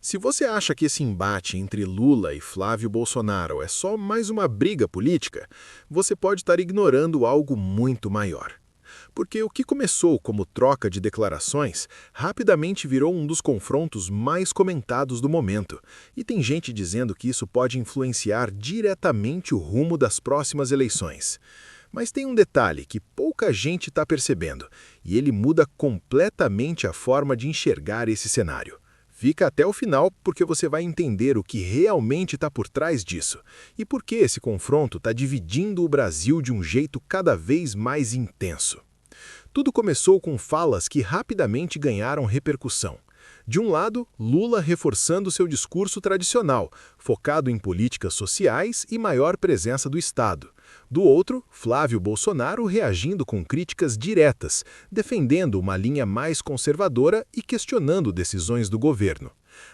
Se você acha que esse embate entre Lula e Flávio Bolsonaro é só mais uma briga política, você pode estar ignorando algo muito maior. Porque o que começou como troca de declarações rapidamente virou um dos confrontos mais comentados do momento, e tem gente dizendo que isso pode influenciar diretamente o rumo das próximas eleições. Mas tem um detalhe que pouca gente está percebendo, e ele muda completamente a forma de enxergar esse cenário. Fica até o final porque você vai entender o que realmente está por trás disso e por que esse confronto está dividindo o Brasil de um jeito cada vez mais intenso. Tudo começou com falas que rapidamente ganharam repercussão. De um lado, Lula reforçando seu discurso tradicional, focado em políticas sociais e maior presença do Estado. Do outro, Flávio Bolsonaro reagindo com críticas diretas, defendendo uma linha mais conservadora e questionando decisões do governo.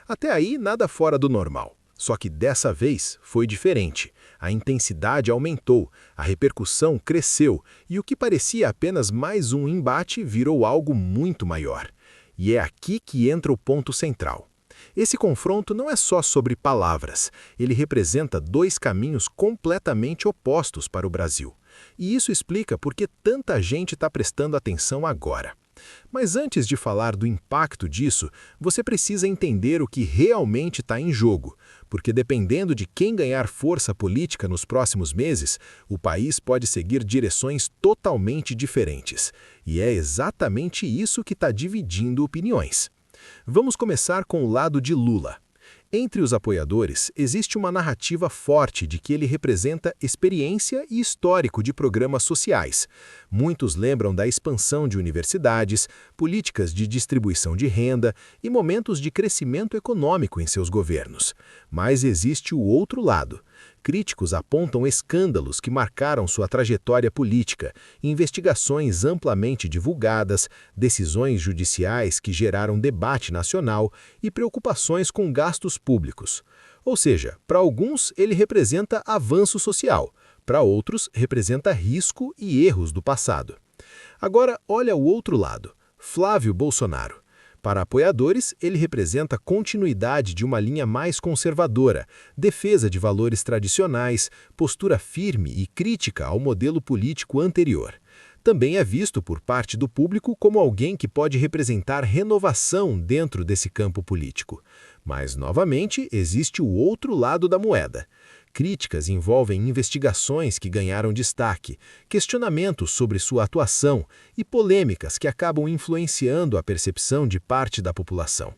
Até aí, nada fora do normal. Só que dessa vez foi diferente. A intensidade aumentou, a repercussão cresceu e o que parecia apenas mais um embate virou algo muito maior. E é aqui que entra o ponto central. Esse confronto não é só sobre palavras, ele representa dois caminhos completamente opostos para o Brasil. E isso explica por que tanta gente está prestando atenção agora. Mas antes de falar do impacto disso, você precisa entender o que realmente está em jogo, porque dependendo de quem ganhar força política nos próximos meses, o país pode seguir direções totalmente diferentes. E é exatamente isso que está dividindo opiniões. Vamos começar com o lado de Lula. Entre os apoiadores, existe uma narrativa forte de que ele representa experiência e histórico de programas sociais. Muitos lembram da expansão de universidades, políticas de distribuição de renda e momentos de crescimento econômico em seus governos. Mas existe o outro lado. Críticos apontam escândalos que marcaram sua trajetória política, investigações amplamente divulgadas, decisões judiciais que geraram debate nacional e preocupações com gastos públicos. Ou seja, para alguns ele representa avanço social, para outros representa risco e erros do passado. Agora olha o outro lado, Flávio Bolsonaro. Para apoiadores, ele representa continuidade de uma linha mais conservadora, defesa de valores tradicionais, postura firme e crítica ao modelo político anterior. Também é visto por parte do público como alguém que pode representar renovação dentro desse campo político. Mas, novamente, existe o outro lado da moeda. Críticas envolvem investigações que ganharam destaque, questionamentos sobre sua atuação e polêmicas que acabam influenciando a percepção de parte da população.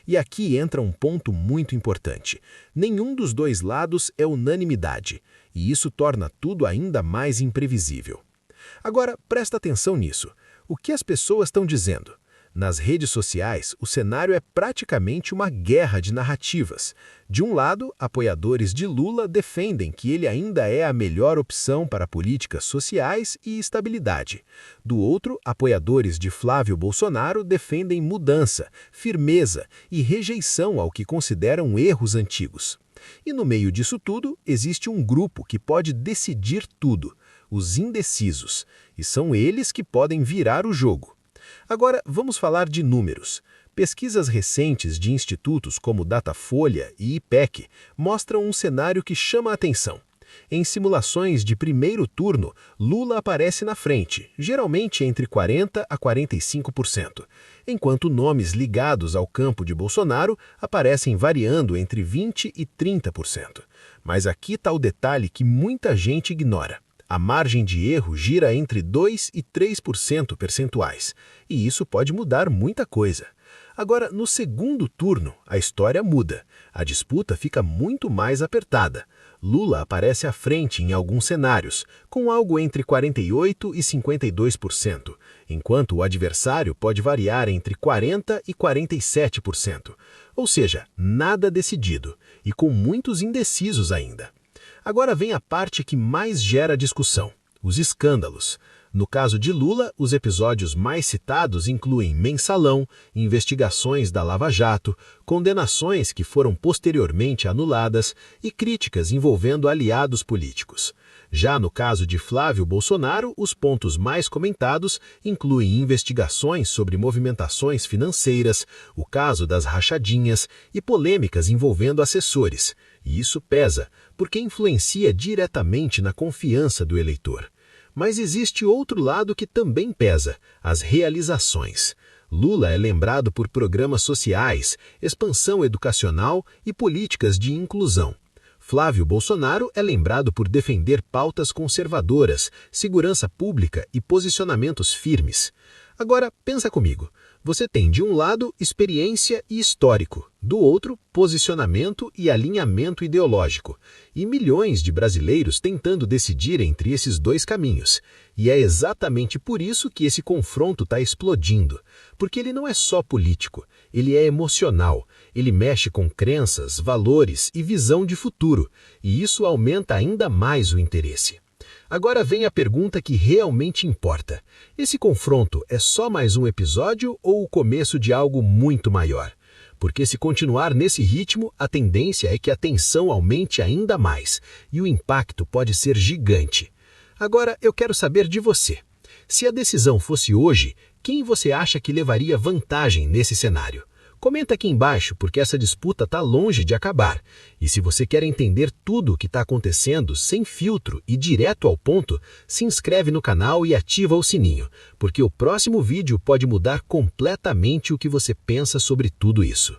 E aqui entra um ponto muito importante. Nenhum dos dois lados é unanimidade, e isso torna tudo ainda mais imprevisível. Agora, presta atenção nisso. O que as pessoas estão dizendo? Nas redes sociais, o cenário é praticamente uma guerra de narrativas. De um lado, apoiadores de Lula defendem que ele ainda é a melhor opção para políticas sociais e estabilidade. Do outro, apoiadores de Flávio Bolsonaro defendem mudança, firmeza e rejeição ao que consideram erros antigos. E no meio disso tudo, existe um grupo que pode decidir tudo, os indecisos, e são eles que podem virar o jogo. Agora, vamos falar de números. Pesquisas recentes de institutos como Datafolha e IPEC mostram um cenário que chama a atenção. Em simulações de primeiro turno, Lula aparece na frente, geralmente entre 40% a 45%, enquanto nomes ligados ao campo de Bolsonaro aparecem variando entre 20% e 30%. Mas aqui está o detalhe que muita gente ignora. A margem de erro gira entre 2% e 3% percentuais, e isso pode mudar muita coisa. Agora, no segundo turno, a história muda. A disputa fica muito mais apertada. Lula aparece à frente em alguns cenários, com algo entre 48% e 52%, enquanto o adversário pode variar entre 40% e 47%. Ou seja, nada decidido, e com muitos indecisos ainda. Agora vem a parte que mais gera discussão, os escândalos. No caso de Lula, os episódios mais citados incluem Mensalão, investigações da Lava Jato, condenações que foram posteriormente anuladas e críticas envolvendo aliados políticos. Já no caso de Flávio Bolsonaro, os pontos mais comentados incluem investigações sobre movimentações financeiras, o caso das rachadinhas e polêmicas envolvendo assessores. E isso pesa, porque influencia diretamente na confiança do eleitor. Mas existe outro lado que também pesa: as realizações. Lula é lembrado por programas sociais, expansão educacional e políticas de inclusão. Flávio Bolsonaro é lembrado por defender pautas conservadoras, segurança pública e posicionamentos firmes. Agora, pensa comigo. Você tem, de um lado, experiência e histórico, do outro, posicionamento e alinhamento ideológico, e milhões de brasileiros tentando decidir entre esses dois caminhos. E é exatamente por isso que esse confronto está explodindo, porque ele não é só político, ele é emocional, ele mexe com crenças, valores e visão de futuro, e isso aumenta ainda mais o interesse. Agora vem a pergunta que realmente importa. Esse confronto é só mais um episódio ou o começo de algo muito maior? Porque se continuar nesse ritmo, a tendência é que a tensão aumente ainda mais e o impacto pode ser gigante. Agora eu quero saber de você. Se a decisão fosse hoje, quem você acha que levaria vantagem nesse cenário? Comenta aqui embaixo, porque essa disputa está longe de acabar. E se você quer entender tudo o que está acontecendo sem filtro e direto ao ponto, se inscreve no canal e ativa o sininho, porque o próximo vídeo pode mudar completamente o que você pensa sobre tudo isso.